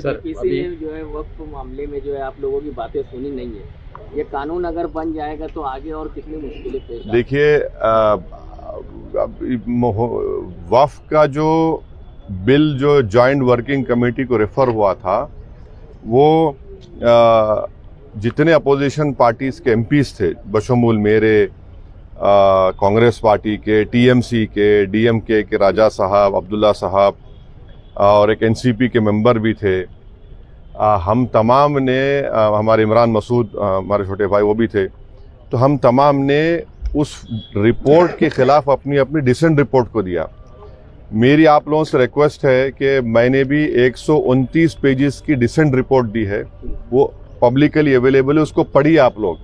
Sir किसी ने जो है वक्फ मामले में जो है आप लोगों की बातें सुनी नहीं है, ये कानून अगर बन जाएगा तो आगे और कितनी मुश्किलें पेश आएंगी? देखिए, वक्फ का जो बिल जो जॉइंट वर्किंग कमेटी को रेफर हुआ था, वो जितने अपोजिशन पार्टीज के एमपीज थे, बशमूल मेरे, कांग्रेस पार्टी के, टीएमसी के, डीएमके के राजा साहब, अब्दुल्ला साहब और एक एनसीपी के मेंबर भी थे, हम तमाम ने, हमारे इमरान मसूद हमारे छोटे भाई वो भी थे, तो हम तमाम ने उस रिपोर्ट के खिलाफ अपनी अपनी डिसेंट रिपोर्ट को दिया। मेरी आप लोगों से रिक्वेस्ट है कि मैंने भी 129 पेजेस की डिसेंट रिपोर्ट दी है, वो पब्लिकली अवेलेबल है, उसको पढ़िए आप लोग।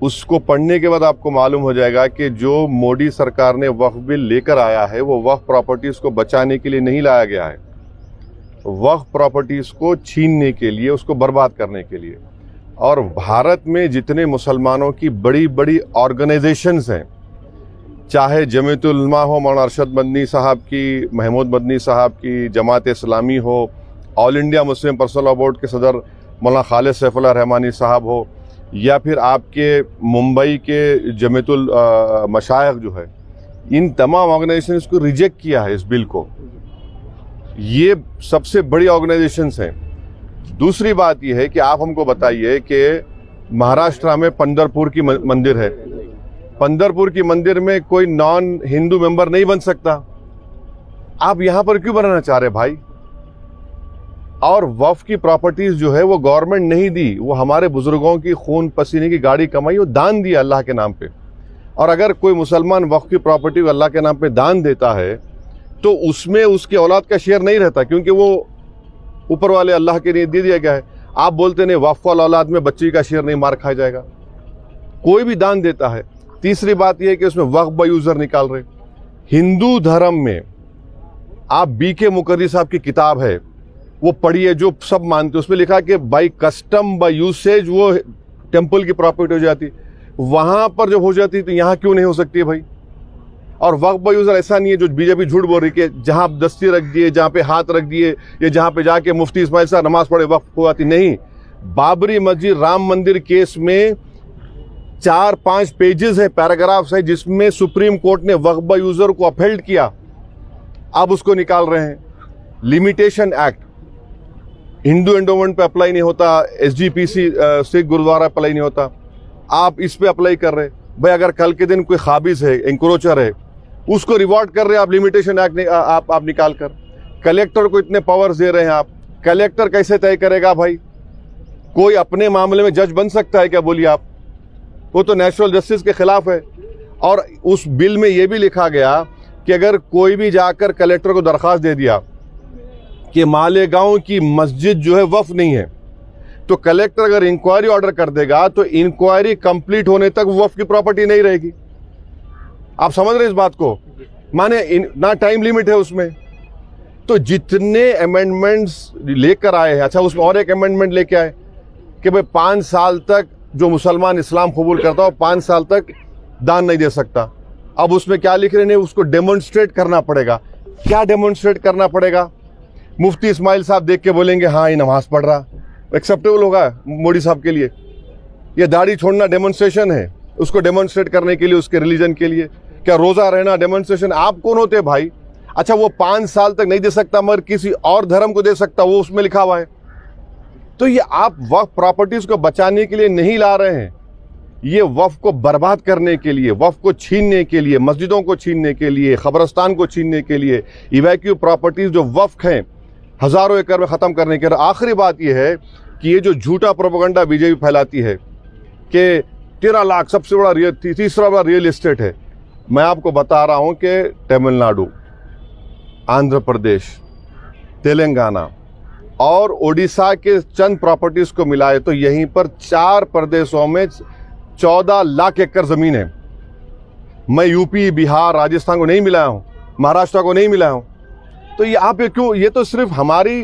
उसको पढ़ने के बाद आपको मालूम हो जाएगा कि जो मोदी सरकार ने वक्फ बिल लेकर आया है वो वक्फ प्रॉपर्टीज को बचाने के लिए नहीं लाया गया है, वक्फ प्रॉपर्टीज को छीनने के लिए, उसको बर्बाद करने के लिए। और भारत में जितने मुसलमानों की बड़ी बड़ी ऑर्गेनाइजेशंस हैं, चाहे जमीयतुल उलमा हो, मौलाना अरशद मदनी साहब की, महमूद मदनी साहब की, जमात इस्लामी हो, all India Muslim personal law board के सदर मौलाना खालिद सैफुल्लाह रहमानी साहब हो, या फिर आपके मुंबई के जमीयतुल मशाइख जो है, इन तमाम ऑर्गेनाइजेशंस को रिजेक्ट किया है इस बिल को। ये सबसे बड़ी ऑर्गेनाइजेशंस हैं। दूसरी बात यह है कि आप हमको बताइए कि महाराष्ट्र में पंढरपुर की मंदिर है, पंढरपुर की मंदिर में कोई नॉन हिंदू मेंबर नहीं बन सकता, आप यहां पर क्यों बनाना चाह रहे भाई? और वक्फ की प्रॉपर्टीज जो है वो गवर्नमेंट नहीं दी, वो हमारे बुजुर्गों की खून पसीने की गाड़ी कमाई, वो दान दिया अल्लाह के नाम पे। और अगर कोई मुसलमान वक्फ की प्रॉपर्टी को अल्लाह के नाम पे दान देता है तो उसमें उसके औलाद का शेयर नहीं रहता, क्योंकि वो ऊपर वाले अल्लाह के लिए दे दिया गया है। आप बोलते नहीं वक्फ वाला औलाद में बच्ची का शेयर नहीं मार खाया जाएगा, कोई भी दान देता है। तीसरी बात यह है कि उसमें वक्फ बाय यूजर निकाल रहे। हिंदू धर्म में आप बीके मुकर्री साहब की किताब है, वो पढ़िए, जो सब मानते, उसमें लिखा कि बाई कस्टम बाई यूसेज वो टेंपल की प्रॉपर्टी हो जाती, वहां पर जब हो जाती तो यहां क्यों नहीं हो सकती है भाई? और वक्फ बाय यूजर ऐसा नहीं है जो बीजेपी झूठ बोल रही कि जहां आप दस्ती रख दिए, जहां पे हाथ रख दिए, या जहां पे जाके मुफ्ती इस्माइल साहब नमाज पढ़े वक्फ हो जाती। नहीं, बाबरी मस्जिद, राम मंदिर केस में 4-5 पेजेस है, पैराग्राफ्स है, जिसमें सुप्रीम कोर्ट ने वक्फ बाय यूजर को अपहेल्ड किया, अब उसको निकाल रहे हैं। लिमिटेशन एक्ट हिंदू एंडोमेंट पे अप्लाई नहीं होता, एसजीपीसी सिख गुरुद्वारा अप्लाई नहीं होता, आप इस पे अप्लाई कर रहे भाई। अगर कल के दिन कोई खाबिज है, इंक्रोचर है, उसको रिवॉर्ड कर रहे हैं आप, लिमिटेशन एक्ट आप निकाल कर। कलेक्टर को इतने पावर्स दे रहे हैं आप, कलेक्टर कैसे तय करेगा भाई? कोई अपने मामले में जज बन सकता है क्या? बोलिए आप, वो तो नेचुरल जस्टिस के खिलाफ है। और उस बिल में यह भी लिखा गया कि अगर कोई भी जाकर कलेक्टर को दरखास्त दे दिया कि मालेगांव की मस्जिद जो है वक्फ नहीं है, तो कलेक्टर अगर इंक्वायरी ऑर्डर कर देगा तो इंक्वायरी कंप्लीट होने तक वक्फ की प्रॉपर्टी नहीं रहेगी। आप समझ रहे इस बात को? माने ना टाइम लिमिट है उसमें। तो जितने अमेंडमेंट्स लेकर आए हैं, अच्छा उसमें और एक अमेंडमेंट लेके आए कि भाई 5 साल तक जो मुसलमान इस्लाम कबूल करता हो 5 साल तक दान नहीं दे सकता। अब उसमें क्या लिख रहे हैं? उसको डेमोन्स्ट्रेट करना पड़ेगा। क्या डेमोन्स्ट्रेट करना पड़ेगा? मुफ्ती इस्माइल साहब देख के बोलेंगे हाँ ये नमाज पढ़ रहा, एक्सेप्टेबल होगा मोदी साहब के लिए? ये दाढ़ी छोड़ना डेमोन्स्ट्रेशन है, उसको डेमोन्स्ट्रेट करने के लिए, उसके रिलीजन के लिए? क्या रोजा रहना डेमोन्स्ट्रेशन? आप कौन होते भाई? अच्छा वो 5 साल तक नहीं दे सकता मगर किसी और धर्म को दे सकता, वो उसमें लिखा हुआ है। तो ये आप वक्फ प्रॉपर्टीज को बचाने के लिए नहीं ला रहे हैं, ये वक्फ को बर्बाद करने के लिए, वक्फ को छीनने के लिए, मस्जिदों को छीनने के लिए, खबरस्तान को छीनने के लिए, इवैक्यू प्रॉपर्टीज जो वक्फ हैं हजारों एकड़ में ख़त्म करने के लिए। आखिरी बात यह है कि ये जो झूठा प्रोपेगेंडा बीजेपी फैलाती है कि 13 लाख सबसे बड़ा तीसरा बड़ा रियल एस्टेट है, मैं आपको बता रहा हूं कि तमिलनाडु, आंध्र प्रदेश, तेलंगाना और ओडिशा के चंद प्रॉपर्टीज को मिलाए तो यहीं पर 4 प्रदेशों में 14 लाख एकड़ जमीन है। मैं यूपी, बिहार, राजस्थान को नहीं मिलाया हूं, महाराष्ट्र को नहीं मिलाया हूं। तो ये आप क्यों? ये तो सिर्फ हमारी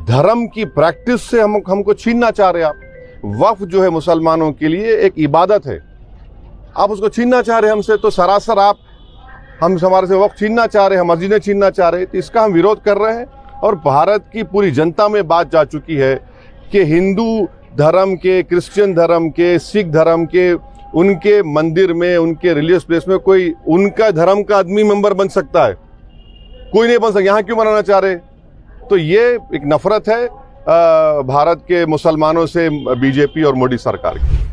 धर्म की प्रैक्टिस से हमको छीनना चाह रहे हैं आप। वक्फ जो है मुसलमानों के लिए एक इबादत है, आप उसको छीनना चाह रहे हैं हमसे। तो सरासर आप हमारे से वक्फ छीनना चाह रहे हैं, मस्जिदें छीनना चाह रहे हैं। तो इसका हम विरोध कर रहे हैं और भारत की पूरी जनता में बात जा चुकी है कि हिंदू धर्म के, क्रिश्चियन धर्म के, सिख धर्म के, उनके मंदिर में, उनके रिलीजियस प्लेस में कोई उनका धर्म का आदमी मेंबर बन सकता है? कोई नहीं बन सकता। यहाँ क्यों बनाना चाह रहे? तो ये एक नफरत है भारत के मुसलमानों से बीजेपी और मोदी सरकार की।